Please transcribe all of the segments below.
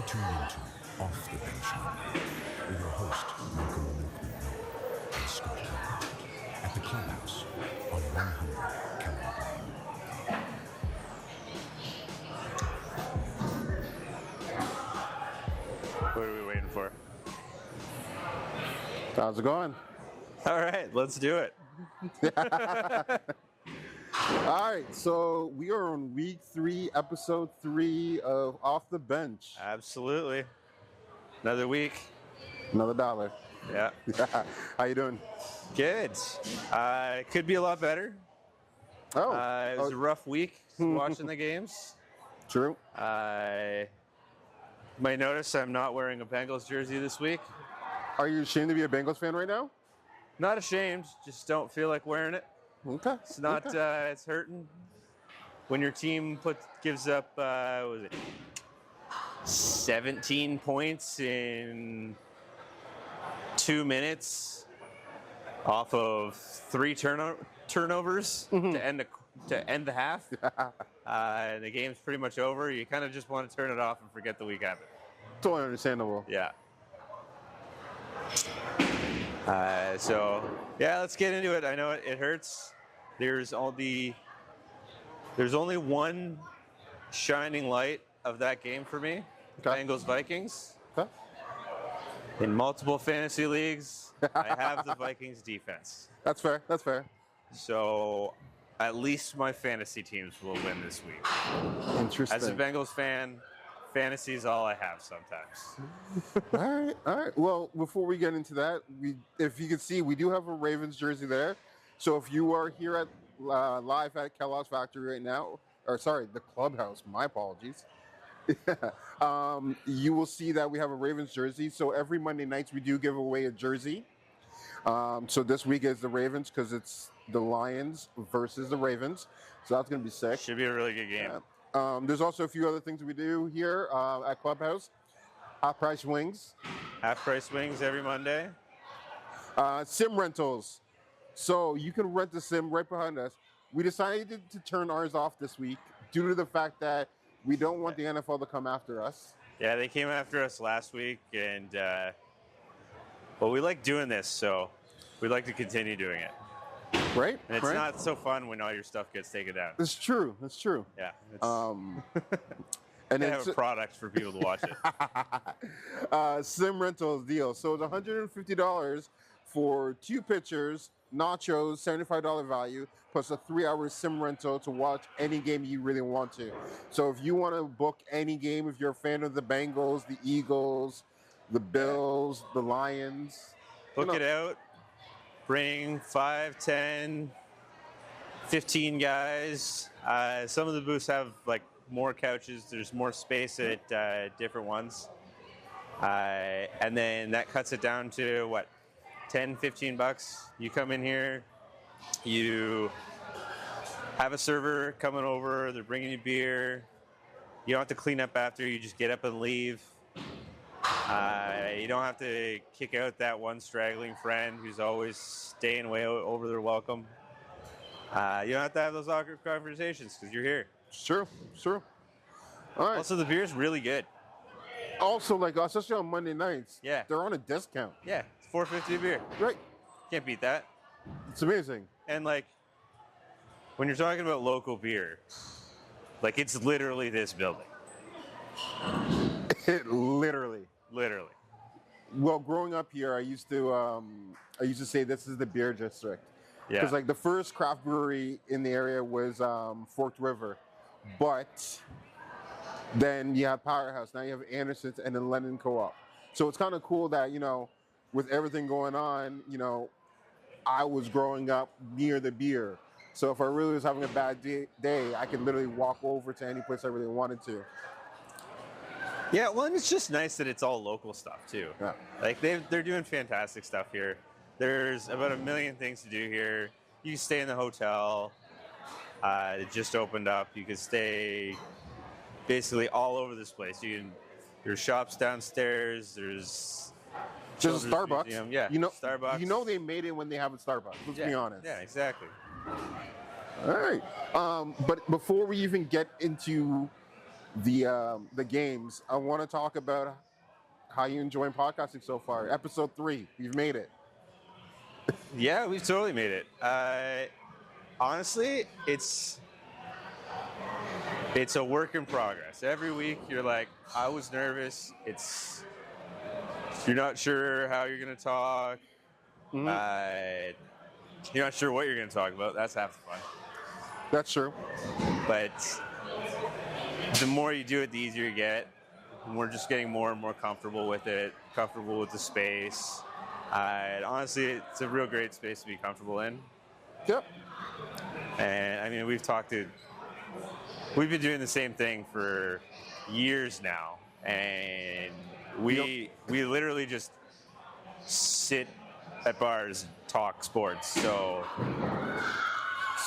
tuned into Off the Bench with your host, Malcolm McNeil and Scott Calvert at the Clubhouse on 100 Kellogg. What are we waiting for? How's it going? All right, let's do it. All right, so we are on week 3, episode 3 of Off the Bench. Absolutely. Another week. Another dollar. Yeah. How you doing? Good. Could be a lot better. Oh, It was a rough week watching the games. true. You might notice I'm not wearing a Bengals jersey this week. Are you ashamed to be a Bengals fan right now? Not ashamed, just don't feel like wearing it. Okay. It's not. It's hurting when your team gives up. What was it 17 points in 2 minutes off of 3 turnovers to end the half. And the game's pretty much over. You kind of just want to turn it off and forget the week happened. Totally understandable. Yeah. Let's get into it. I know it hurts. There's only one shining light of that game for me. Okay. Bengals Vikings. Okay. In multiple fantasy leagues, I have the Vikings defense. That's fair. That's fair. So at least my fantasy teams will win this week. Interesting. As a Bengals fan, fantasy is all I have sometimes. All right. Well, before we get into that, if you can see, we do have a Ravens jersey there. So if you are here at live at Kellogg's Factory right now, the Clubhouse, my apologies. You will see that we have a Ravens jersey. So every Monday nights we do give away a jersey. So this week is the Ravens because it's the Lions versus the Ravens. So that's going to be sick. Should be a really good game. Yeah. There's also a few other things we do here at Clubhouse. Half-price wings. Half-price wings every Monday. Sim rentals. So you can rent the sim right behind us. We decided to turn ours off this week due to the fact that we don't want the NFL to come after us. Yeah, they came after us last week, and we like doing this, so we'd like to continue doing it. Right? And it's not so fun when all your stuff gets taken down. It's true. It's true. Yeah. And they have a product for people to watch it. Sim rentals deal. So it's $150 for 2 pitchers, nachos, $75 value, plus a 3-hour sim rental to watch any game you really want to. So if you want to book any game, if you're a fan of the Bengals, the Eagles, the Bills, the Lions, book it out. Bring 5, 10, 15 guys. Some of the booths have more couches. There's more space at different ones. And then that cuts it down to $10, $15. You come in here, you have a server coming over, they're bringing you beer. You don't have to clean up after, you just get up and leave. You don't have to kick out that one straggling friend who's always staying way over their welcome. You don't have to have those awkward conversations because you're here. It's true. All right. Also, the beer's really good. Also, especially on Monday nights, yeah, they're on a discount. Yeah, it's $4.50 a beer. Right. Can't beat that. It's amazing. And when you're talking about local beer, it's literally this building. Literally. Well, growing up here, I used to say this is the beer district. Yeah. Because the first craft brewery in the area was Forked River, but then you have Powerhouse. Now you have Anderson's and then Lennon Co-op. So it's kind of cool that with everything going on, I was growing up near the beer. So if I really was having a bad day, I could literally walk over to any place I really wanted to. Yeah, well, and it's just nice that it's all local stuff too. Yeah. They're doing fantastic stuff here. There's about 1 million things to do here. You can stay in the hotel. It just opened up. You can stay basically all over this place. There's shops downstairs. There's a Starbucks. Museum. Yeah, Starbucks. They made it when they have a Starbucks. Let's be honest. Yeah, exactly. All right. But before we even get into the games, I want to talk about how you enjoying podcasting so far. Episode 3, you've made it. Yeah, we've totally made it. Honestly, it's a work in progress. Every week, you're like, I was nervous. You're not sure how you're gonna talk. You're not sure what you're gonna talk about. That's half the fun. That's true. But the more you do it, the easier you get. And we're just getting more and more comfortable with it, comfortable with the space. And honestly, it's a real great space to be comfortable in. Yep. And I mean, we've been doing the same thing for years now, and we literally just sit at bars, talk sports. So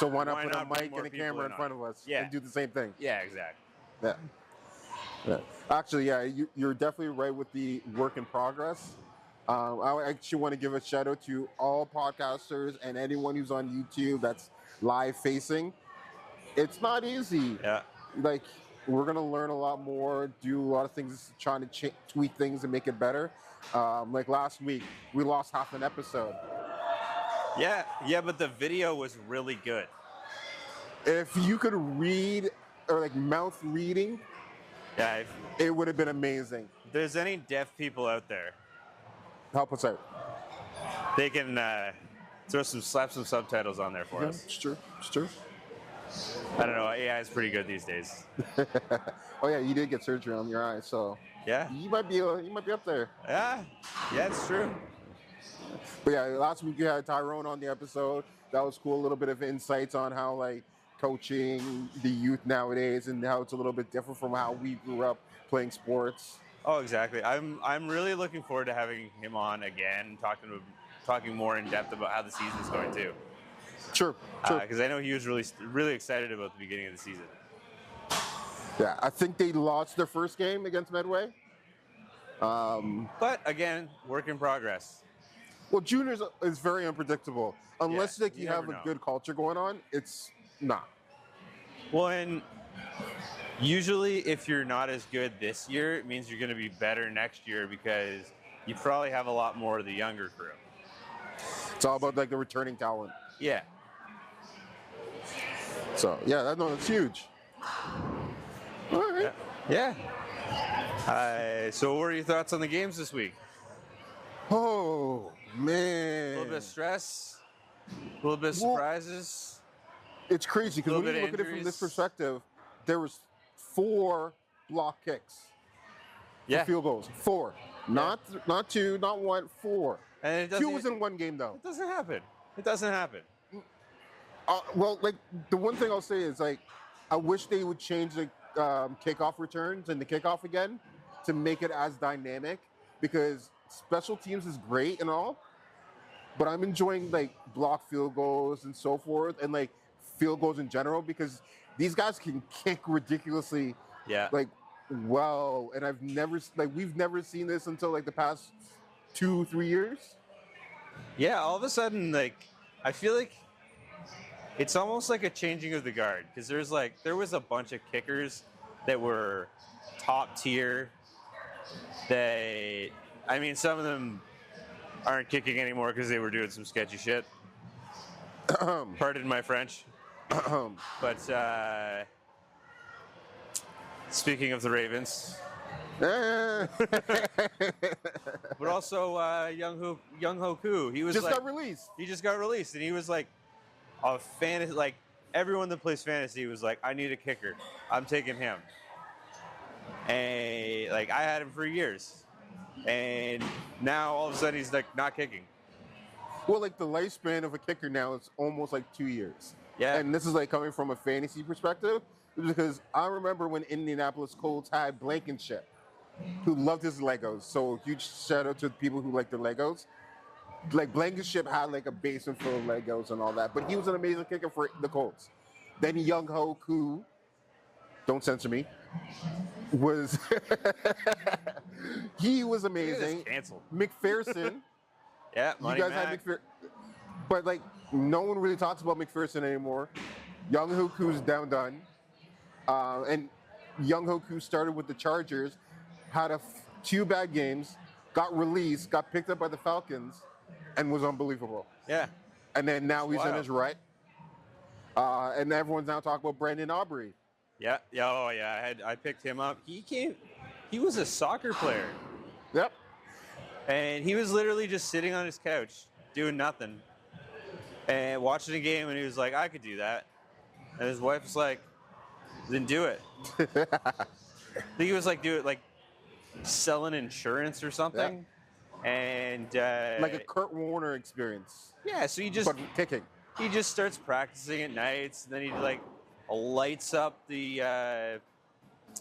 why not Why put not a bring mic more and a people camera in in front on of us Yeah. and do the same thing? yeah, exactly. Yeah. Yeah. Actually, yeah, you're definitely right with the work in progress. I actually want to give a shout out to all podcasters and anyone who's on YouTube that's live facing. It's not easy. Yeah. Like, we're gonna learn a lot more, do a lot of things, trying to tweak things and make it better. Like last week, we lost half an episode. Yeah, but the video was really good. If you could read or like mouth reading, Yeah, if it would have been amazing. there's any deaf people out there, Help us out. they can slap some subtitles on there for us. It's true. It's true. I don't know, AI is pretty good these days. Oh yeah, you did get surgery on your eye, so Yeah, you might be up there. yeah, it's true. But yeah, last week you had Tyrone on the episode. That was cool. A little bit of insights on how like coaching the youth nowadays and how it's a little bit different from how we grew up playing sports. Oh, exactly. I'm really looking forward to having him on again, talking more in depth about how the season's going too. True. Because I know he was really excited about the beginning of the season. Yeah, I think they lost their first game against Medway. But again, work in progress. Well, juniors is very unpredictable. Unless Yeah, like you you have never a know. good culture going on, it's not. Well, and usually if you're not as good this year, it means you're going to be better next year because you probably have a lot more of the younger crew. It's all about like the returning talent. Yeah. So yeah, that's huge. All right. Yeah. So what are your thoughts on the games this week? Oh A man, little bit of stress, a little bit of Well, surprises. it's crazy because little when you bit look of at it from this injuries. perspective, there was 4 block kicks, for Yeah. field goals. 4, not 2, not 1, 4. And it 2 was in one game though. It doesn't happen. It doesn't happen. Well, like the one thing I'll say is like, I wish they would change the kickoff returns and the kickoff again to make it as dynamic, because special teams is great and all, but I'm enjoying like block field goals and so forth, and like field goals in general, because these guys can kick ridiculously Yeah. like well, and we've never seen this until like the past 2-3 years. Yeah, all of a sudden, like, I feel like it's almost like a changing of the guard, because there was a bunch of kickers that were top tier. Some of them aren't kicking anymore because they were doing some sketchy shit. Pardon my French. But speaking of the Ravens, Eh. but also Young Hoku, he was Just like, got released. he just got released, and he was like a fantasy. Like everyone that plays fantasy was like, I need a kicker. I'm taking him. And like I had him for years, and now all of a sudden he's like not kicking. Well, like the lifespan of a kicker now is almost like 2 years. Yeah. And this is like coming from a fantasy perspective, because I remember when Indianapolis Colts had Blankenship, who loved his Legos. So huge shout out to the people who like the Legos. Like Blankenship had like a basement full of Legos and all that, but he was an amazing kicker for the Colts. Then Young Hoku, don't censor me, was he was amazing. Canceled. McPherson. Yeah, You Money guys Mac. have McPherson, but like no one really talks about McPherson anymore. Young Hoku's done, and Young Hoku started with the Chargers, had two bad games, got released, got picked up by the Falcons, and was unbelievable. Yeah. And then now he's in wild. his right. And everyone's now talking about Brandon Aubrey. Yeah. Yeah. Oh, yeah. I picked him up. He was a soccer player, Yep. and he was literally just sitting on his couch doing nothing and watching a game, and he was like, I could do that. And his wife was like, then do it. I think he was like, do it like selling insurance or something. And Like a Kurt Warner experience, yeah, so but kicking. he just starts practicing at nights, and then he like lights up the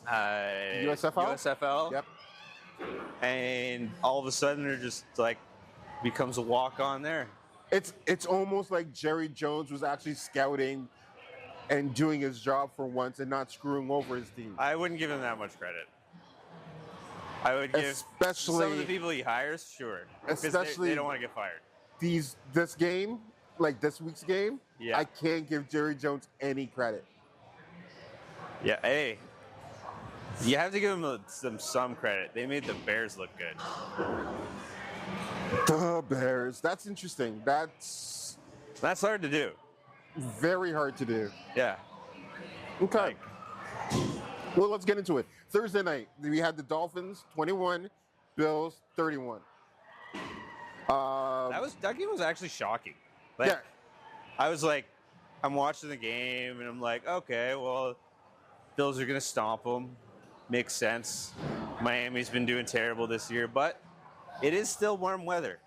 USFL. Yep. And all of a sudden, they're just like becomes a walk on there. It's almost like Jerry Jones was actually scouting and doing his job for once and not screwing over his team. I wouldn't give him that much credit. I would give Especially- some of the people he hires, sure, because Especially- they don't want to get fired. This game, like this week's game, Yeah. I can't give Jerry Jones any credit. Yeah, hey, you have to give them some credit. They made the Bears look good. The Bears. That's interesting. That's That's hard to do. very hard to do. Yeah. Okay. Well, let's get into it. Thursday night, we had the Dolphins 21, Bills 31. That game was actually shocking. Like, Yeah. I was like, I'm watching the game, and I'm like, okay, well, Bills are gonna stomp them. Makes sense. Miami's been doing terrible this year, but it is still warm weather.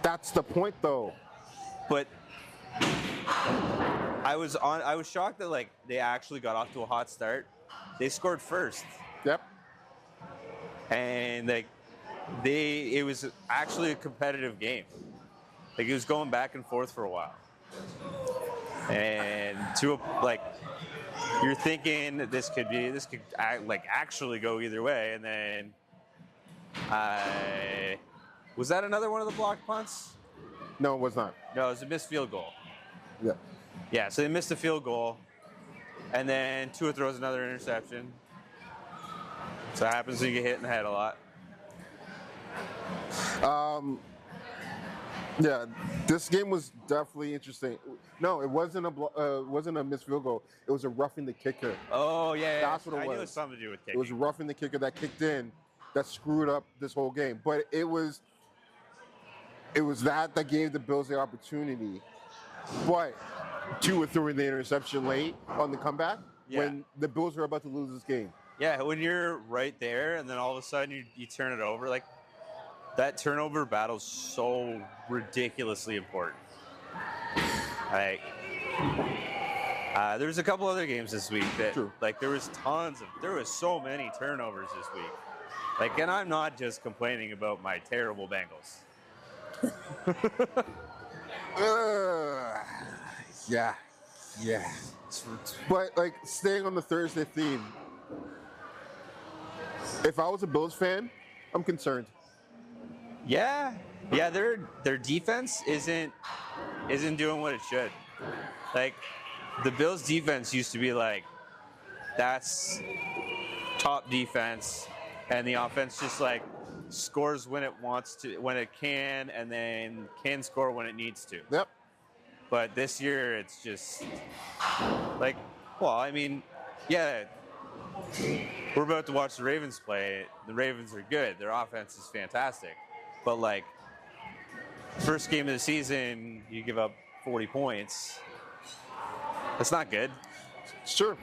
That's the point, though. But I was shocked that like they actually got off to a hot start. They scored first, Yep. and like it was actually a competitive game. Like it was going back and forth for a while, and like you're thinking that this could actually go either way, and then was that another one of the blocked punts? No, it was not. No, it was a missed field goal. Yeah. Yeah, so they missed a field goal, and then Tua throws another interception. So it happens when you get hit in the head a lot. Yeah, this game was definitely interesting. No, it wasn't a missed field goal. It was a roughing the kicker. Oh yeah, That's what it I knew it was. was something to do with It was kicking. roughing the kicker that kicked in that screwed up this whole game. But it was that gave the Bills the opportunity. But Tua threw in the interception late on the comeback Yeah. when the Bills were about to lose this game. Yeah, when you're right there, and then all of a sudden you turn it over, like that turnover battle's so ridiculously important. Like, there was a couple other games this week that, True. like, there was so many turnovers this week. Like, and I'm not just complaining about my terrible Bengals. Yeah. But like staying on the Thursday theme, if I was a Bills fan, I'm concerned. Yeah, their defense isn't doing what it should. Like the Bills' defense used to be like that's top defense, and the offense just like scores when it wants to, when it can, and then can score when it needs to. Yep. But this year, it's just like, well, I mean, yeah, we're about to watch the Ravens play. The Ravens are good. Their offense is fantastic. But like, first game of the season, you give up 40 points. That's not good. Sure.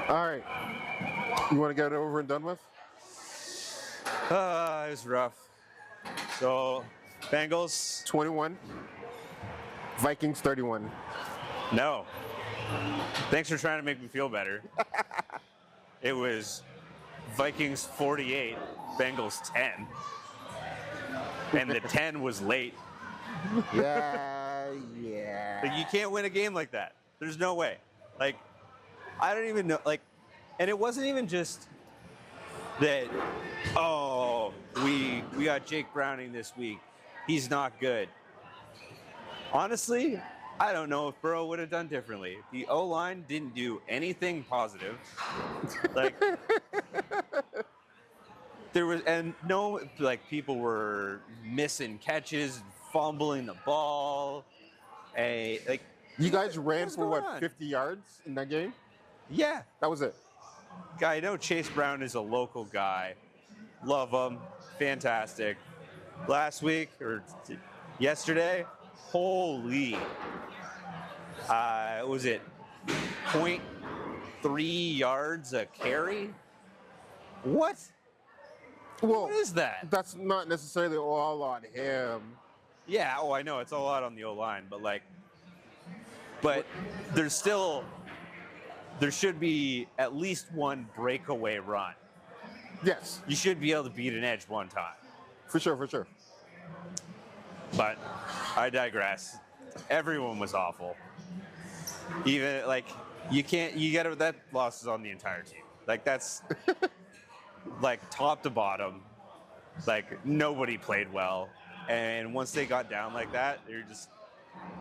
All right. You want to get it over and done with? It was rough. So, Bengals, 21. Vikings 31. no. Thanks for trying to make me feel better. It was Vikings 48, Bengals 10. And the 10 was late. Yeah. Like, you can't win a game like that. There's no way. Like, I don't even know. Like, and it wasn't even just that, oh, we got Jake Browning this week. He's not good. Honestly, I don't know if Burrow would have done differently. The O-line didn't do anything positive. Like, there was, and no, like, people were missing catches, fumbling the ball. Like, You guys ran what's for going what, on? 50 yards in that game? Yeah. That was it. I know Chase Brown is a local guy. Love him. Fantastic. Last week or yesterday, holy. Was it 0.3 yards a carry? What? Well, What is that? that's not necessarily all on him. Yeah, oh, I know. It's a lot on the O-line, but there's still, there should be at least one breakaway run. Yes, You should be able to beat an edge one time. for sure, for sure. But I digress. Everyone was awful. Even like you gotta, that loss is on the entire team. Like that's like top to bottom. Like nobody played well. And once they got down like that,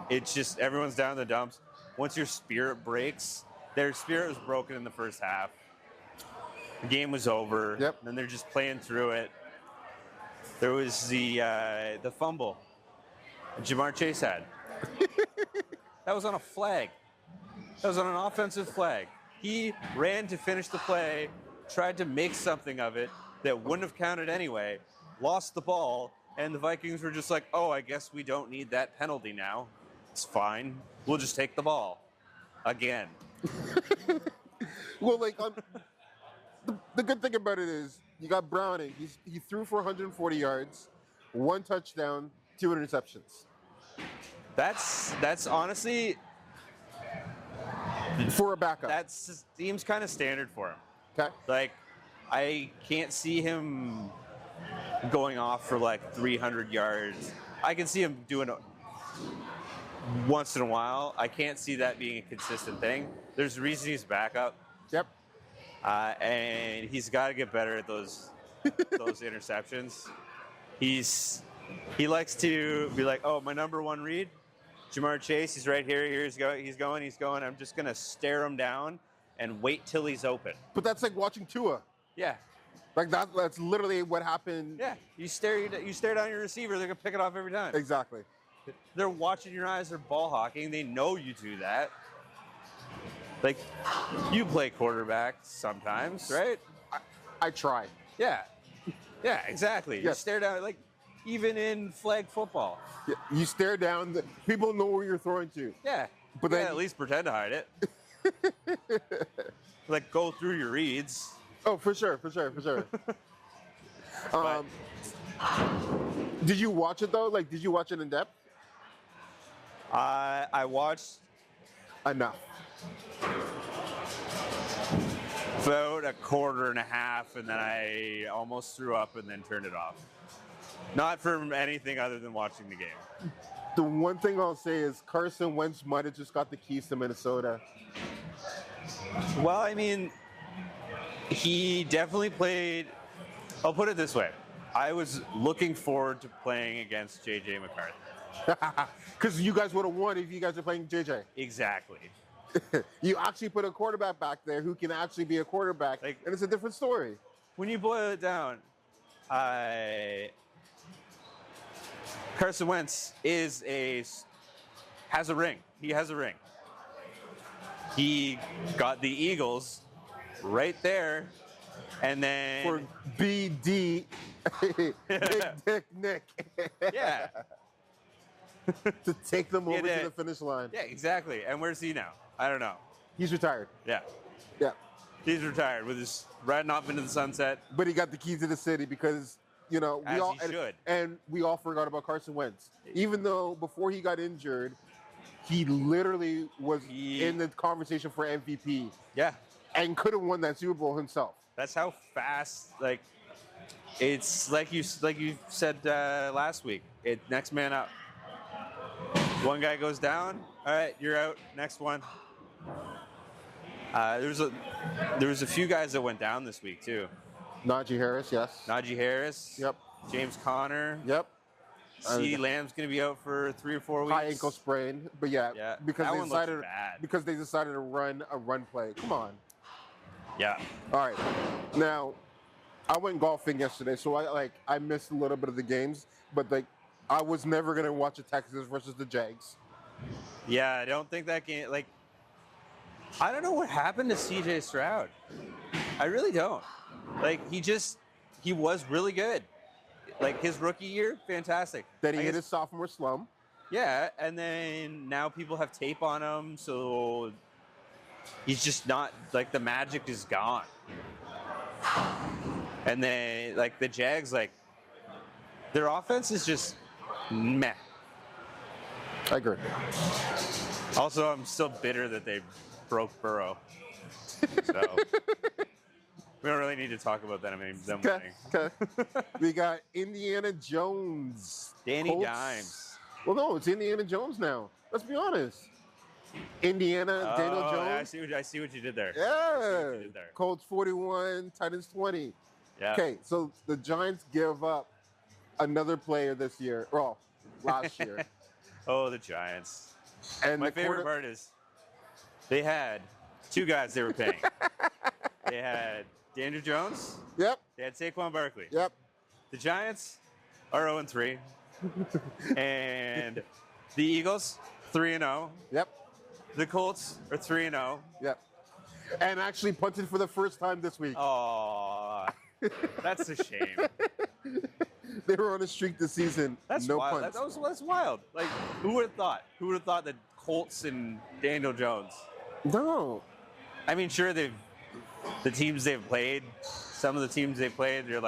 it's just everyone's down in the dumps. Once your spirit breaks, their spirit was broken in the first half. The game was over. Yep. And they're just playing through it. There was the fumble that Jamar Chase had. That was on a flag. That was on an offensive flag. He ran to finish the play, tried to make something of it that wouldn't have counted anyway, lost the ball, and the Vikings were just like, oh, I guess we don't need that penalty now. It's fine. We'll just take the ball. Again. Well, like, the good thing about it is you got Browning. He threw for 140 yards, 1 touchdown, 2 interceptions. That's honestly, For a backup. that seems kind of standard for him. Okay. Like, I can't see him going off for like 300 yards. I can see him doing it once in a while. I can't see that being a consistent thing. There's a reason he's backup, Yep. and he's got to get better at those interceptions. He likes to be like, oh, my number one read, Jamar Chase. He's right here. He's going. I'm just gonna stare him down and wait till he's open. But that's like watching Tua. Yeah. Like that's literally what happened. Yeah, you stare down your receiver, they're gonna pick it off every time. Exactly. They're watching your eyes, they're ball hawking, they know you do that. Like, you play quarterback sometimes, right? I try. Yeah. Yeah, exactly. You Yes. stare down, like, even in flag football. Yeah, you stare down. People know where you're throwing to. Yeah. But Yeah, then- at least pretend to hide it. Like, go through your reads. Oh, for sure. Did you watch it though? Like, did you watch it in depth? I watched Enough. about a quarter and a half, and then I almost threw up and then turned it off. Not from anything other than watching the game. The one thing I'll say is Carson Wentz might have just got the keys to Minnesota. Well, I mean, he definitely played. I'll put it this way. I was looking forward to playing against J.J. McCarthy. Because you guys would have won if you guys were playing JJ. Exactly. You actually put a quarterback back there who can actually be a quarterback, Like- and it's a different story. When you boil it down, Carson Wentz has a ring. He has a ring. He got the Eagles right there, and then For BD, Big Dick Nick, yeah, to take them over did. to the finish line. yeah, exactly. And where's he now? I don't know. He's retired. Yeah, Yeah. he's retired with his riding off into the sunset. But he got the keys to the city because, you know, As he should. and we all forgot about Carson Wentz. Even though before he got injured, he literally was in the conversation for MVP Yeah, and could have won that Super Bowl himself. that's how fast. Like, it's like you said last week. It next man up. One guy goes down. All right, you're out. Next one. There was a few guys that went down this week too. Najee Harris, yes. Najee Harris. Yep. James Conner. Yep. CeeDee Lamb's going to be out for 3 or 4 weeks. high ankle sprain, but Yeah, because that they one looks decided bad. because they decided to run a run play. Come on. Yeah. All right. Now, I went golfing yesterday, so I missed a little bit of the games, but I was never gonna watch the Texans versus the Jags. Yeah, I don't think that game, I don't know what happened to CJ Stroud. I really don't. He was really good. His rookie year, fantastic. Then he I hit guess- his sophomore slump. Yeah, and then now people have tape on him, so he's just not, the magic is gone. And then, the Jags, their offense is just meh. I agree. Also, I'm still bitter that they broke Burrow. So we don't really need to talk about that. I mean, them winning. Okay. We got Indiana Jones. Danny Colts. Dimes. Well, no, it's Indiana Jones now. Let's be honest. Indiana, Daniel Oh, yeah, Jones. I see what you did there. I see Yeah. what you did there. Colts 41, Titans 20. Yeah. Okay, so the Giants give up another player this year, well, last year. Oh, the Giants. And My the favorite part is they had 2 guys they were paying. They had Daniel Jones. Yep, They had Saquon Barkley. yep. The Giants are 0-3. And the Eagles, 3-0. Yep, The Colts are 3-0. yep. And actually punted for the first time this week. Oh, that's a shame. They were on a streak this season. That's no wild. punts. That's wild. Who would have thought? Who would have thought that Colts and Daniel Jones? No. I mean, sure, the teams they've played, some of the teams they played, they're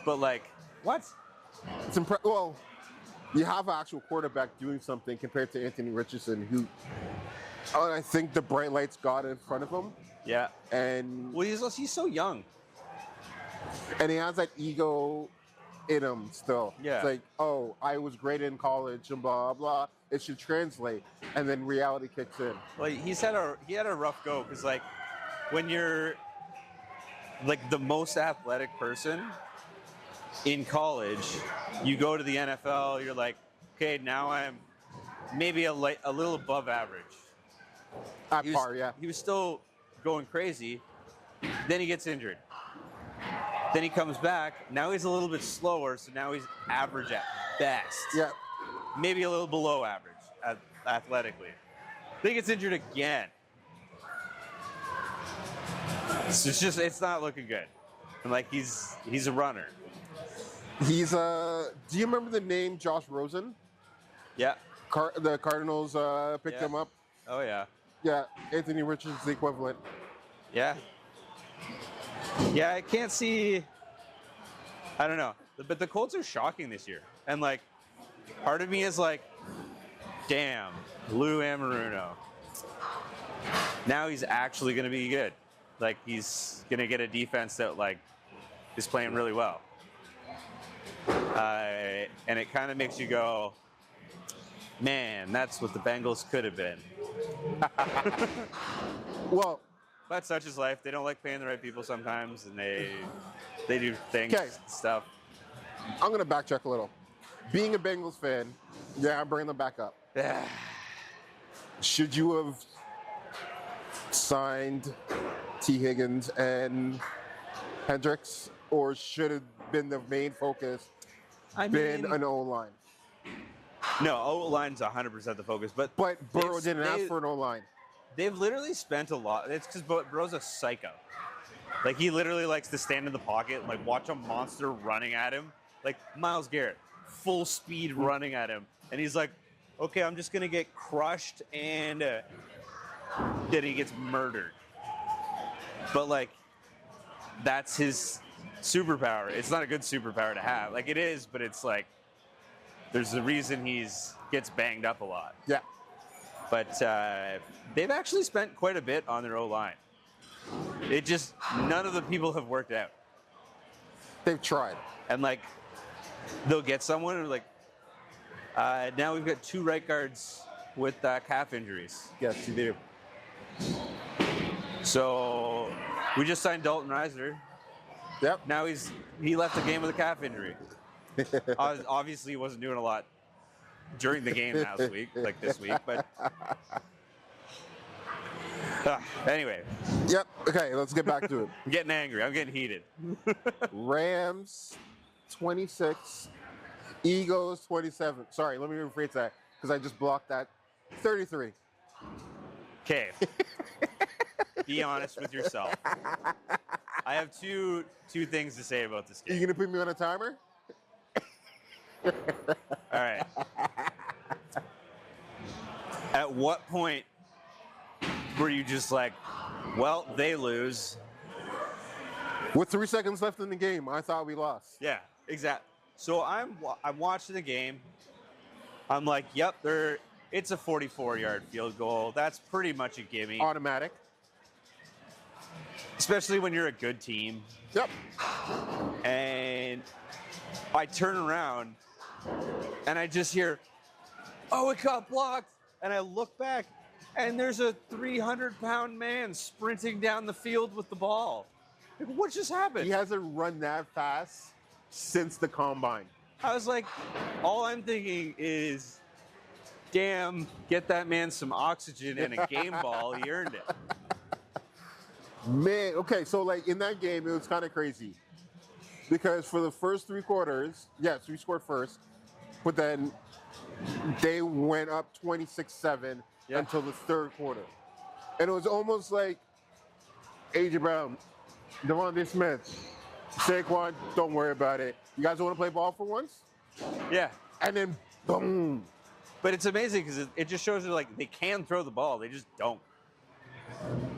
but what? It's well, you have an actual quarterback doing something compared to Anthony Richardson, who I think the bright lights got in front of him, Yeah. and Well, he's so young. he has that ego in him still. Yeah. It's like, oh, I was great in college and blah blah. It should translate, and then reality kicks in. He had a rough go because when you're the most athletic person in college, you go to the NFL, you're okay, now I'm maybe a little above average. At par, yeah. He was still going crazy. Then he gets injured. Then he comes back. Now he's a little bit slower, so now he's average at best. Yeah. Maybe a little below average athletically. Then he gets injured again. So it's not looking good. And he's a runner. He's do you remember the name Josh Rosen? Yeah. The Cardinals picked Yeah. him up. Oh yeah. Yeah, Anthony Richardson's the equivalent. Yeah. Yeah, I can't see. I don't know. But the Colts are shocking this year. And part of me is damn, Lou Amaruno. Now he's actually going to be good. He's going to get a defense that is playing really well. And it kind of makes you go, man, that's what the Bengals could have been. Well, But such is life. They don't like paying the right people sometimes, and they do things, Okay. stuff. I'm going to backtrack a little. Being a Bengals fan, yeah, I'm bringing them back up. Yeah. Should you have signed T. Higgins and Hendricks, or should have been the main focus been an O-line? No, O-line's 100% the focus. But Burrow didn't ask for an O-line. They've literally spent a lot. It's because Burrow's a psycho. He literally likes to stand in the pocket and watch a monster running at him. Myles Garrett, full speed running at him. And he's okay, I'm just going to get crushed, and then he gets murdered. But that's his superpower. It's not a good superpower to have. It is, but it's there's a reason gets banged up a lot. Yeah. But they've actually spent quite a bit on their O-line. It just, none of the people have worked out. They've tried. And they'll get someone and now we've got 2 right guards with calf injuries. Yes, you do. So we just signed Dalton Reiser. Yep. Now he left the game with a calf injury. Obviously, wasn't doing a lot during the game last week, like this week, but anyway, Yep. Okay, let's get back to it. I'm getting angry. I'm getting heated. Rams 26, Eagles 27. Sorry, let me rephrase that because I just blocked that. 33. Okay. Be honest with yourself. I have two things to say about this You game. gonna put me on a timer? All right. At what point were you just like, well, they lose? With 3 seconds left in the game, I thought we lost. Yeah, exactly. So I'm watching the game. I'm like, yep, it's a 44-yard field goal. That's pretty much a gimme, Automatic. especially when you're a good team. Yep. And I turn around and I just hear, oh, it got blocked. And I look back and there's a 300-pound man sprinting down the field with the ball. Like, what just happened? He hasn't run that fast since the combine. I was like, all I'm thinking is, damn, get that man some oxygen and a game ball. He earned it. Man, okay, so like in that game, it was kind of crazy because for the first 3 quarters, yes, we scored first, but then they went up 26-7 Yeah. until the 3rd quarter. And it was almost like A.J. Brown, Devontae Smith, Saquon, don't worry about it. You guys want to play ball for once? Yeah. And then boom. But it's amazing because it just shows you like they can throw the ball. They just don't.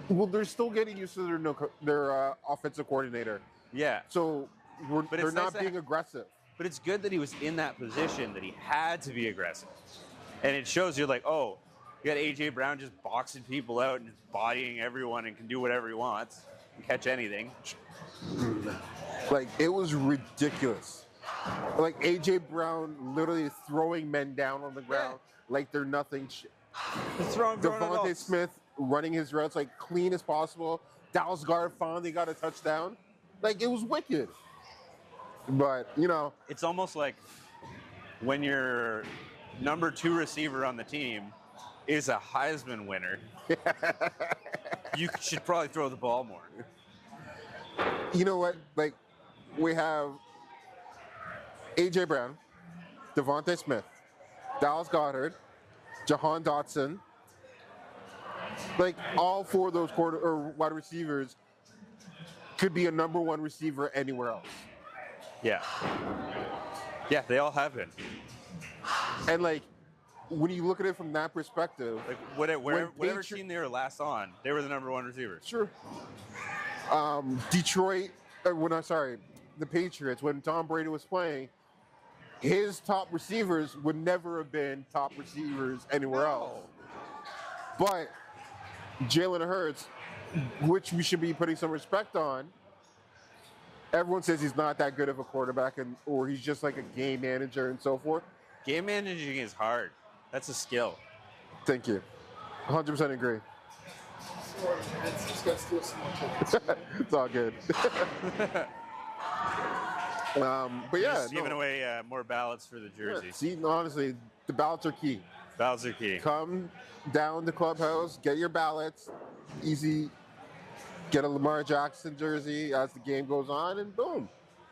Well, they're still getting used to their offensive coordinator. Yeah. So But they're it's nice not to being aggressive. But it's good that he was in that position, that he had to be aggressive. And it shows you like, oh, you got A.J. Brown just boxing people out and just bodying everyone and can do whatever he wants and catch anything. Like, it was ridiculous. Like, A.J. Brown literally throwing men down on the ground like they're nothing. Just throwing Devontae adults. Smith running his routes like clean as possible. Dallas Goedert finally got a touchdown. Like, it was wicked. But, you know, It's almost like when your number 2 receiver on the team is a Heisman winner, you should probably throw the ball more. you know what? Like, we have A.J. Brown, Devontae Smith, Dallas Goedert, Jahan Dotson. Like, all 4 of those wide receivers could be a number 1 receiver anywhere else. Yeah. Yeah, they all have been. And, like, when you look at it from that perspective, Like whatever Patri- team they were last on, they were the number 1 receiver. sure. Detroit, the Patriots, when Tom Brady was playing, his top receivers would never have been top receivers anywhere else. But Jalen Hurts, which we should be putting some respect on, everyone says he's not that good of a quarterback, or he's just like a game manager and so forth. Game managing is hard. That's a skill. Thank you. 100% agree. It's all good. But yeah, Just giving away more ballots for the jersey. see, honestly, the ballots are key. Ballots are key. Come down to Clubhouse, get your ballots. Easy. Get a Lamar Jackson jersey as the game goes on, and boom.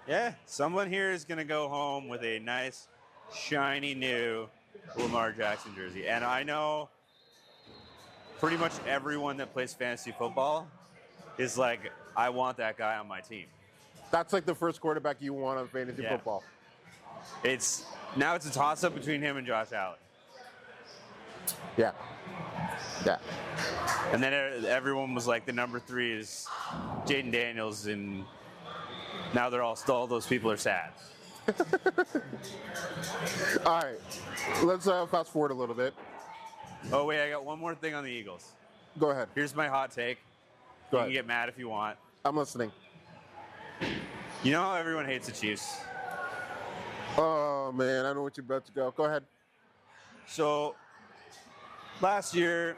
Yeah, someone here is going to go home with a nice, shiny new Lamar Jackson jersey. And I know pretty much everyone that plays fantasy football is like, I want that guy on my team. That's like the first quarterback you want on fantasy Yeah. football. Now it's a toss-up between him and Josh Allen. Yeah. Yeah. And then everyone was like, the number 3 is Jaden Daniels, and now all those people are sad. All right. Let's fast forward a little bit. Oh, wait, I got one more thing on the Eagles. Go ahead. Here's my hot take. Go You ahead. can get mad if you want. I'm listening. You know how everyone hates the Chiefs? Oh, man. I know what you're about to go. Go ahead. So last year,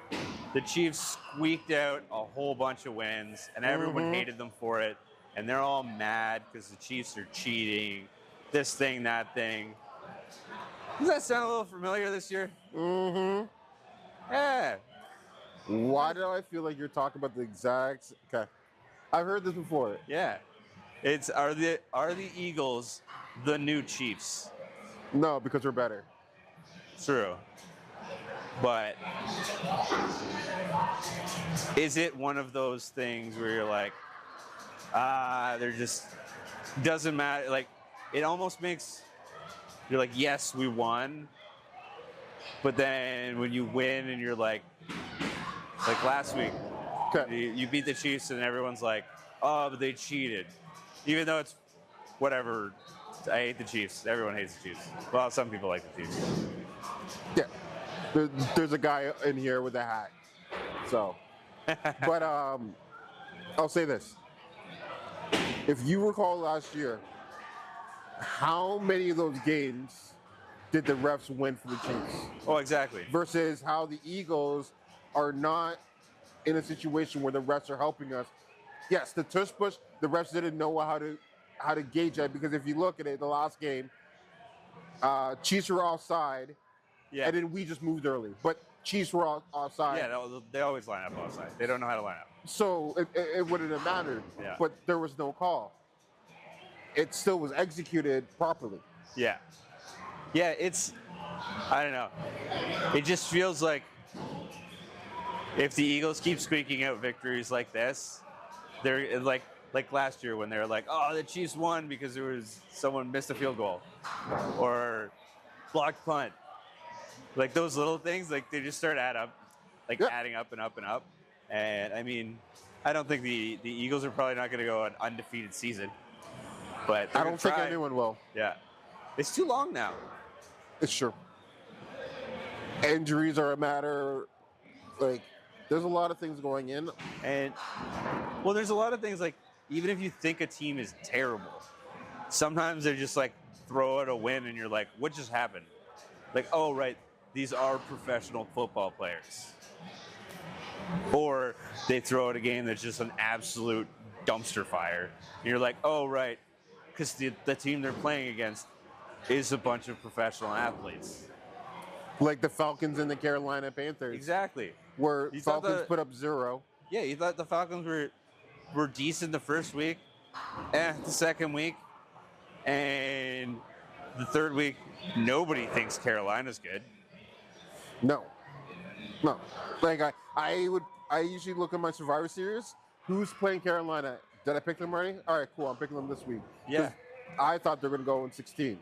the Chiefs squeaked out a whole bunch of wins, and everyone hated them for it. And they're all mad because the Chiefs are cheating. this thing, that thing. Does that sound a little familiar this year? Mm-hmm. Yeah. Why do I feel like you're talking about the exact? Okay, I've heard this before. Yeah. It's are the Eagles the new Chiefs? No, because we're better. True. But is it one of those things where you're like, they're just doesn't matter? Like, it almost makes you're like, yes, we won, but then when you win and you're like last week, Okay. you beat the Chiefs and everyone's like, oh, but they cheated, even though it's whatever. I hate the Chiefs. Everyone hates the Chiefs. Well, some people like the Chiefs. Yeah. There's a guy in here with a hat. So, but I'll say this: if you recall last year, how many of those games did the refs win for the Chiefs? Oh, exactly. Versus how the Eagles are not in a situation where the refs are helping us. Yes, the tush push, the refs didn't know how to gauge that, because if you look at it, the last game, Chiefs were offside, Yeah. and then we just moved early. But Chiefs were offside. Yeah, they always line up offside. They don't know how to line up. So it wouldn't have mattered. Yeah. But there was no call. It still was executed properly. Yeah. Yeah, I don't know. It just feels like if the Eagles keep squeaking out victories like this, they're like last year when they were like, oh, the Chiefs won because there was someone missed a field goal or blocked punt. Like those little things, like they just start adding up and up and up. And I mean, I don't think the Eagles are probably not going to go an undefeated season, but I don't think anyone will. Yeah, it's too long now. It's true. Injuries are a matter. Like, there's a lot of things going in. And well, there's a lot of things like even if you think a team is terrible, sometimes they're just like throw out a win and you're like, what just happened? Like, oh right, these are professional football players. Or they throw out a game that's just an absolute dumpster fire. And you're like, oh right, because the team they're playing against is a bunch of professional athletes. Like the Falcons and the Carolina Panthers. Exactly. Where You thought Falcons put up 0. Yeah, you thought the Falcons were decent the first week, the second week, and the third week, nobody thinks Carolina's good. No. Like I usually look at my Survivor Series. Who's playing Carolina? Did I pick them already? All right, cool. I'm picking them this week. 'Cause Yeah. I thought they were going to go in 16,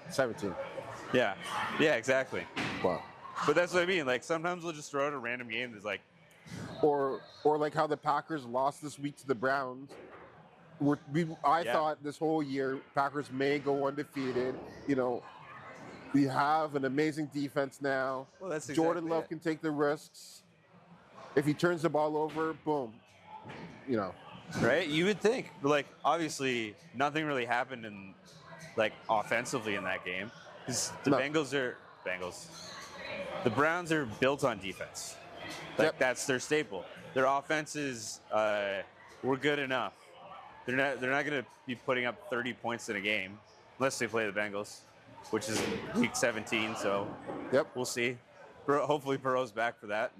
17. Yeah, exactly. Wow. But that's what I mean. Like sometimes we'll just throw out a random game that's like, Or like how the Packers lost this week to the Browns. I thought this whole year Packers may go undefeated. You know, we have an amazing defense now. well, that's exactly Jordan Love it. can take the risks. If he turns the ball over, boom. You know. Right? You would think, but like obviously nothing really happened in like offensively in that game because the No. The Browns are built on defense. Like Yep. that's their staple. Their offenses were good enough. They're not going to be putting up 30 points in a game unless they play the Bengals, which is week 17. So Yep. we'll see. Hopefully Burrow's back for that.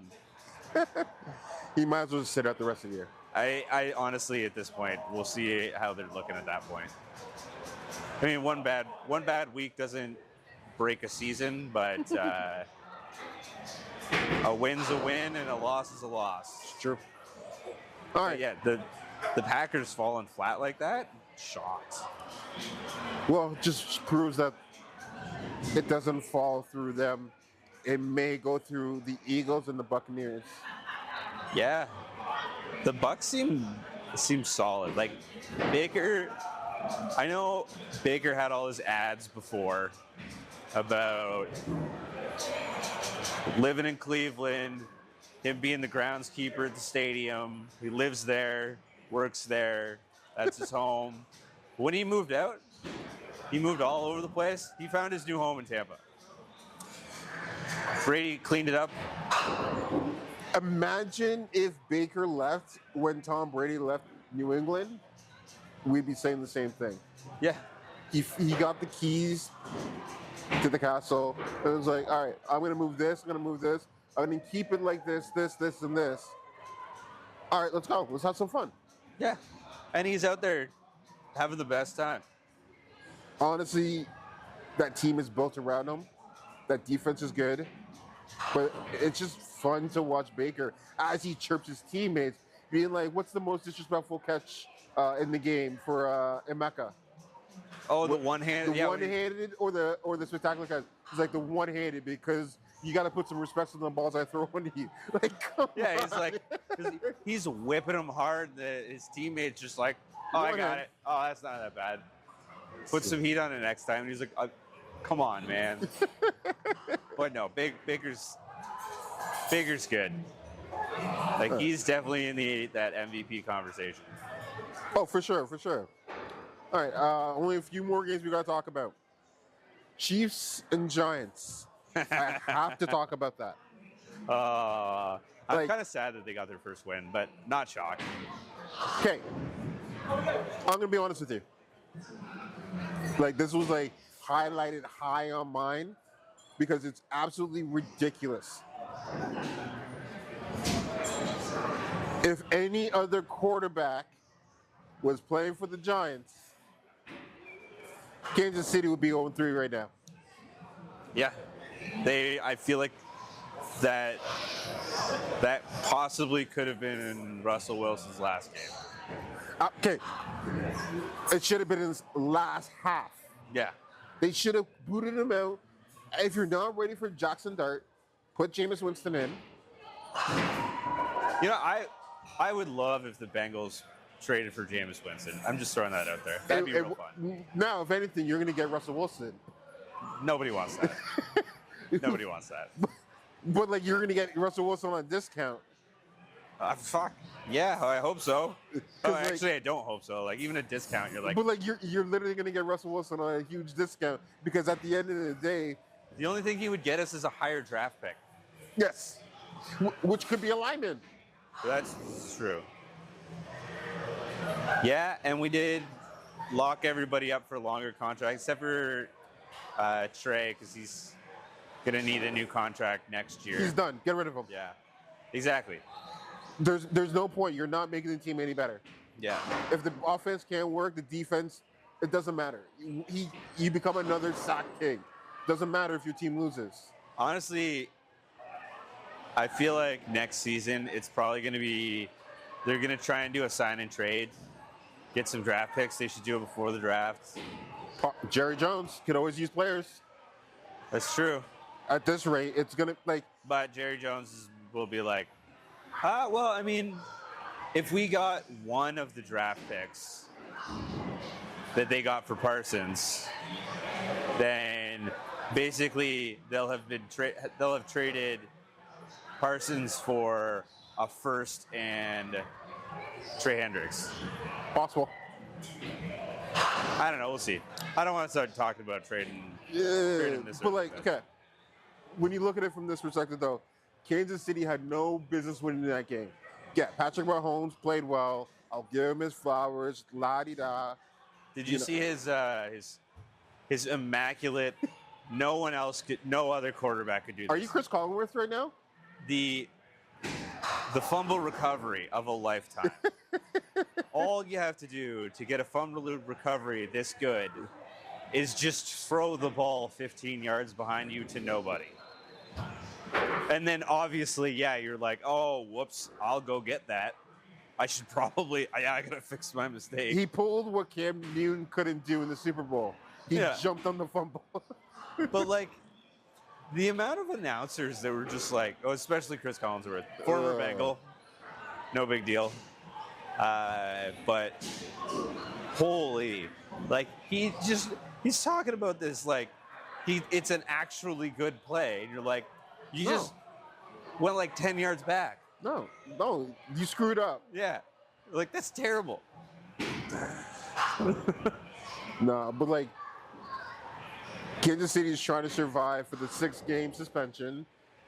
He might as well just sit out the rest of the year. I honestly, at this point, we'll see how they're looking at that point. I mean, one bad week doesn't break a season, but a win's a win and a loss is a loss. It's true. All right. Yeah, the Packers falling flat like that, shocked. Well, it just proves that it doesn't fall through them. It may go through the Eagles and the Buccaneers. Yeah, the Bucs seem solid. Like Baker, I know Baker had all his ads before about living in Cleveland, him being the groundskeeper at the stadium. He lives there, works there. That's his home. When he moved out, he moved all over the place. He found his new home in Tampa. Brady cleaned it up. Imagine if Baker left when Tom Brady left New England. We'd be saying the same thing. Yeah, he got the keys to the castle. It was like, all right, I'm gonna move this. I'm gonna move this. I'm gonna keep it like this, and this. All right, let's go. Let's have some fun. Yeah. And he's out there having the best time. Honestly, that team is built around him. That defense is good, but it's just fun to watch Baker as he chirps his teammates, being like, "What's the most disrespectful catch in the game for Emeka? Oh, the one-handed? The Yeah, one-handed or the spectacular catch?" It's like the one-handed because you got to put some respect on the balls I throw into you. Like, come Yeah, he's on. like, 'cause he's whipping him hard. His teammates just like, oh, I got it. Oh, that's not that bad. Put some heat on it next time. And he's like, come on, man. But no, Baker's good. Like, he's definitely in that MVP conversation. Oh, for sure. All right, only a few more games we got to talk about. Chiefs and Giants. I have to talk about that. I'm Like- kind of sad that they got their first win, but not shocked. Okay, I'm gonna be honest with you. Like, this was like highlighted high on mine because it's absolutely ridiculous. If any other quarterback was playing for the Giants, Kansas City would be 0-3 right now. Yeah, I feel like that possibly could have been in Russell Wilson's last game. Okay, it should have been in his last half. Yeah, They should have booted him out. If you're not ready for Jackson Dart, put Jameis Winston in. you know, I would love if the Bengals traded for Jameis Winston. I'm just throwing that out there. That'd be real fun. Now, if anything, you're going to get Russell Wilson. Nobody wants that. Nobody wants that. But, like, you're going to get Russell Wilson on a discount. Fuck. Yeah, I hope so. Oh, like- actually, I don't hope so. Like, even a discount, you're like, But, like, you're literally going to get Russell Wilson on a huge discount because at the end of the day, the only thing he would get us is a higher draft pick. yes, which could be a lineman. That's true. Yeah, and we did lock everybody up for longer contracts, except for Trey, because he's going to need a new contract next year. He's done. Get rid of him. Yeah, exactly. There's no point. You're not making the team any better. Yeah. If the offense can't work, the defense, it doesn't matter. You become another sack king. Doesn't matter if your team loses. Honestly, I feel like next season it's probably going to be they're going to try and do a sign and trade, get some draft picks. They should do it before the draft. Jerry Jones could always use players. That's true. At this rate, it's gonna like But Jerry Jones will be like, well, I mean, if we got one of the draft picks that they got for Parsons, then basically they'll have traded Parsons for a first and Trey Hendricks. possible. I don't know. We'll see. I don't want to start talking about trading. Yeah, Trading this but or like, that. okay. When you look at it from this perspective, though, Kansas City had no business winning that game. Yeah, Patrick Mahomes played well. I'll give him his flowers. La di da. Did you see his immaculate? No other quarterback could do this. Are you Chris Collinsworth right now? the fumble recovery of a lifetime. All you have to do to get a fumble recovery this good is just throw the ball 15 yards behind you to nobody. And then obviously, yeah, you're like, oh, whoops, I'll go get that. I gotta fix my mistake. He pulled what Cam Newton couldn't do in the Super Bowl. He Yeah. jumped on the fumble. But like, the amount of announcers that were just like, oh, especially Chris Collinsworth, former Bengal, no big deal. But holy, like he's talking about this like it's an actually good play, and you're like, you just went like 10 yards back. No, you screwed up. Yeah, like that's terrible. No, but like Kansas City is trying to survive for the 6-game suspension.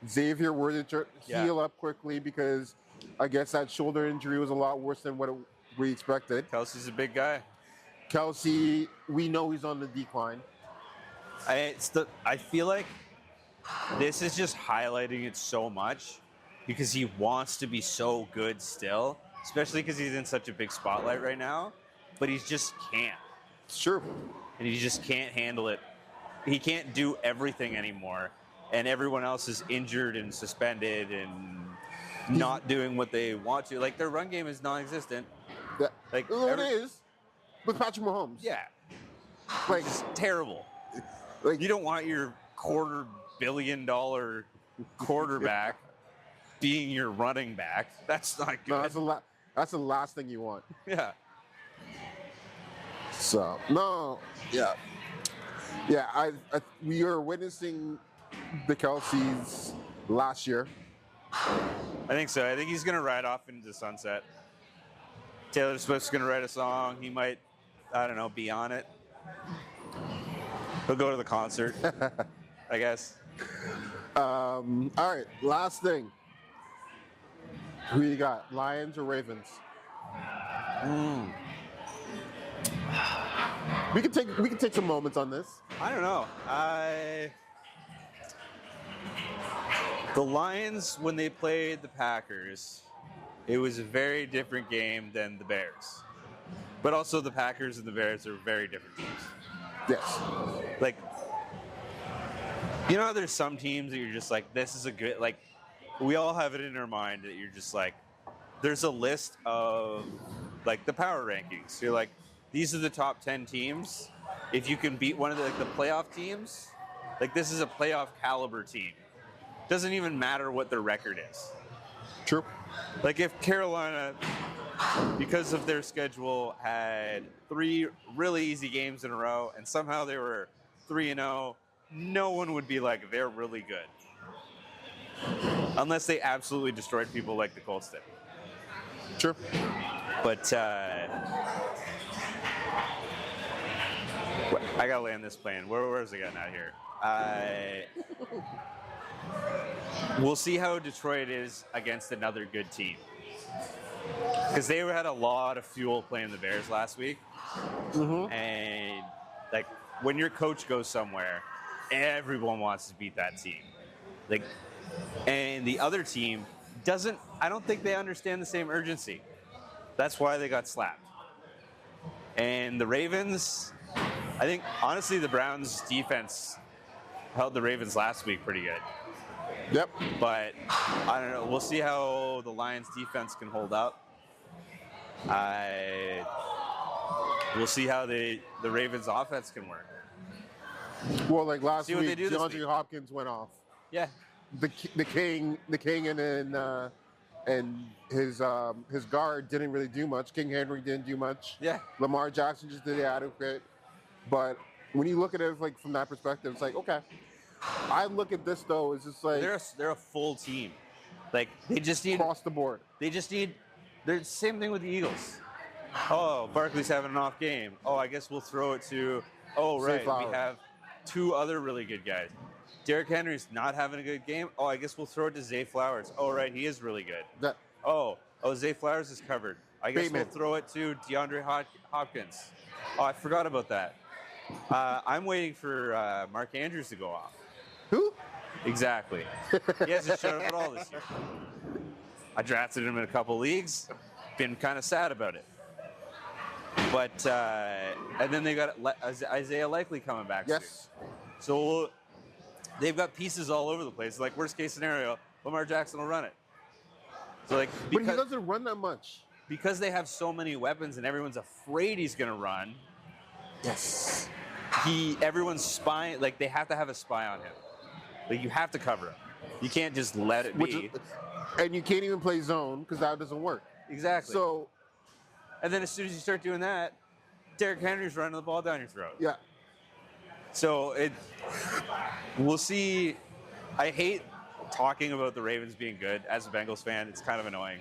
Xavier Worthy to heal up quickly because I guess that shoulder injury was a lot worse than what we expected. Kelsey's a big guy. Kelsey, we know he's on the decline. I feel like this is just highlighting it so much because he wants to be so good still, especially because he's in such a big spotlight right now, but he just can't. It's true. And he just can't handle it. He can't do everything anymore, and everyone else is injured and suspended and not doing what they want to. Like, their run game is non-existent. Like, It is with Patrick Mahomes. Yeah, Like, it's terrible. like You don't want your $250 million quarterback being your running back. That's not good. no, that's the last thing you want. Yeah. So no, yeah. We are witnessing the Kelseys last year. I think so. I think he's going to ride off into the sunset. Taylor Swift's going to write a song. He might, I don't know, be on it. He'll go to the concert, I guess. All right, last thing. Who you got, Lions or Ravens? We can take some moments on this. I don't know. The Lions, when they played the Packers, it was a very different game than the Bears. But also the Packers and the Bears are very different teams. Yes. Like, you know how there's some teams that you're just like, this is a good, like, we all have it in our mind that you're just like, there's a list of, like, the power rankings. You're like, these are the top 10 teams. If you can beat one of the playoff teams, like, this is a playoff caliber team. Doesn't even matter what their record is. True. Like, if Carolina, because of their schedule, had 3 really easy games in a row and somehow they were 3-0, no one would be like, they're really good. Unless they absolutely destroyed people like the Colts did. True. But I gotta land this plane. Where's it getting out here? We'll see how Detroit is against another good team. Because they had a lot of fuel playing the Bears last week. Mm-hmm. And, like, when your coach goes somewhere, everyone wants to beat that team. Like, and the other team doesn't, I don't think they understand the same urgency. That's why they got slapped. And the Ravens, I think, honestly, the Browns' defense held the Ravens last week pretty good. Yep. But I don't know. We'll see how the Lions' defense can hold up. We'll see how the Ravens' offense can work. Well, like last See what week, they do this DeAndre week. Hopkins went off. Yeah. The king, and his guard didn't really do much. King Henry didn't do much. Yeah. Lamar Jackson just did adequate. But when you look at it like from that perspective, it's like, okay. I look at this though, it's just like They're a full team. Like, they just need across the board. they're the same thing with the Eagles. Oh, Barkley's having an off game. Oh, I guess we'll throw it to Zay we Flowers. have 2 other really good guys. Derrick Henry's not having a good game. Oh, I guess we'll throw it to Zay Flowers. Oh, right, he is really good. That Zay Flowers is covered. I guess Bateman. we'll throw it to DeAndre Hopkins. Oh, I forgot about that. I'm waiting for Mark Andrews to go off. who? Exactly. He hasn't shown up at all this year. I drafted him in a couple leagues. Been kind of sad about it. But and then they got Isaiah Likely coming back Yes. soon. So they've got pieces all over the place. Like, worst case scenario, Lamar Jackson will run it. So, like, But he doesn't run that much. because they have so many weapons and everyone's afraid he's going to run, Yes. everyone's spying, like, they have to have a spy on him. Like, you have to cover him. You can't just let it be. And you can't even play zone because that doesn't work. Exactly. So And then as soon as you start doing that, Derrick Henry's running the ball down your throat. yeah. So we'll see. I hate talking about the Ravens being good. As a Bengals fan, it's kind of annoying.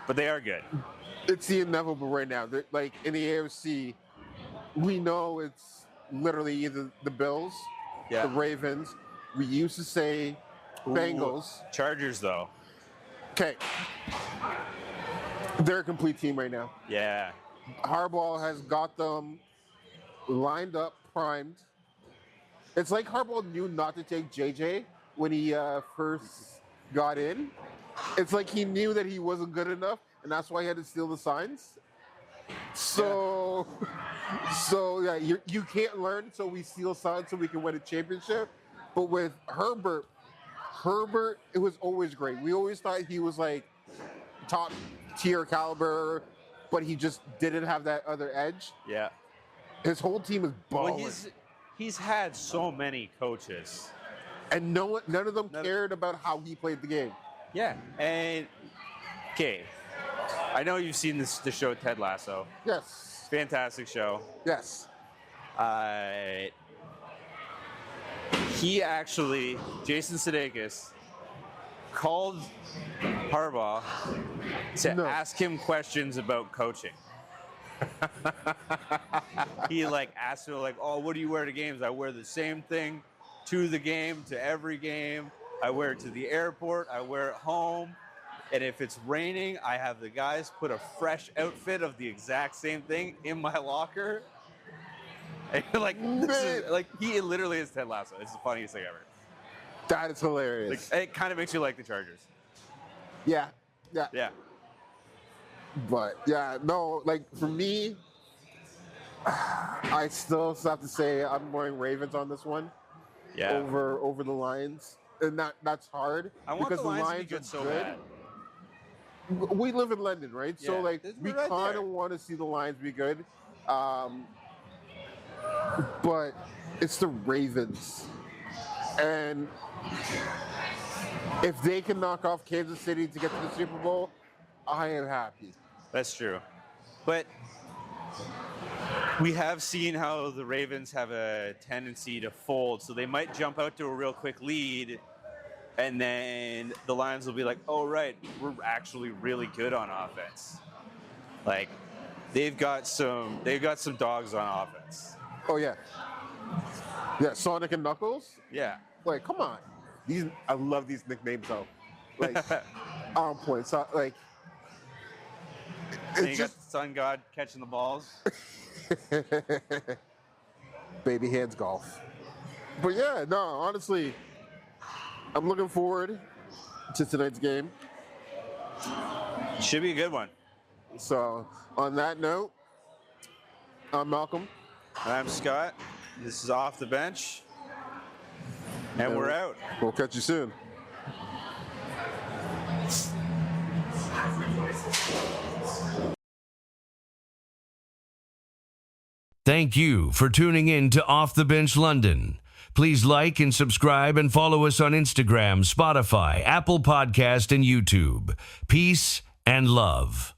But they are good. It's the inevitable right now. Like in the AFC, we know it's literally either the Bills, Yeah. the Ravens. We used to say Bengals. Ooh, Chargers, though. Okay. They're a complete team right now. Yeah. Harbaugh has got them lined up, primed. It's like Harbaugh knew not to take JJ when he first got in. It's like he knew that he wasn't good enough, and that's why he had to steal the signs. So, so yeah, you can't learn, so we steal signs so we can win a championship. But with Herbert, it was always great. We always thought he was like top tier caliber, but he just didn't have that other edge. Yeah. His whole team is balling. Well, he's had so many coaches. And none of them cared about how he played the game. Yeah. And okay, I know you've seen the show Ted Lasso. Yes. Fantastic show. Yes. He actually, Jason Sudeikis, called Harbaugh to ask him questions about coaching. He like asked him like, "Oh, what do you wear to games?" "I wear the same thing to the game, to every game. I wear it to the airport. I wear it home. And if it's raining, I have the guys put a fresh outfit of the exact same thing in my locker." And like, he literally is Ted Lasso. It's the funniest thing ever. That is hilarious. Like, it kind of makes you like the Chargers. Yeah. Yeah. But yeah, no, like for me, I still have to say I'm wearing Ravens on this one. Yeah. Over the Lions, and that's hard. I want because the Lions to be good so bad. We live in London, right? So Yeah, like we're we right kind there. of want to see the Lions be good, but it's the Ravens, and if they can knock off Kansas City to get to the Super Bowl, I am happy. That's true. But we have seen how the Ravens have a tendency to fold, so they might jump out to a real quick lead, and then the Lions will be like, "Oh, right, we're actually really good on offense." Like, they've got some dogs on offense. Oh yeah, Sonic and Knuckles. Yeah. Like, come on, I love these nicknames though. Like, on point. So like, And you it's got just the Sun God catching the balls. baby hands golf. But yeah, no, honestly, I'm looking forward to tonight's game. Should be a good one. So on that note, I'm Malcolm. And I'm Scott. This is Off the Bench. And we're out. We'll catch you soon. Thank you for tuning in to Off the Bench London. Please like and subscribe and follow us on Instagram, Spotify, Apple Podcast, and YouTube. Peace and love.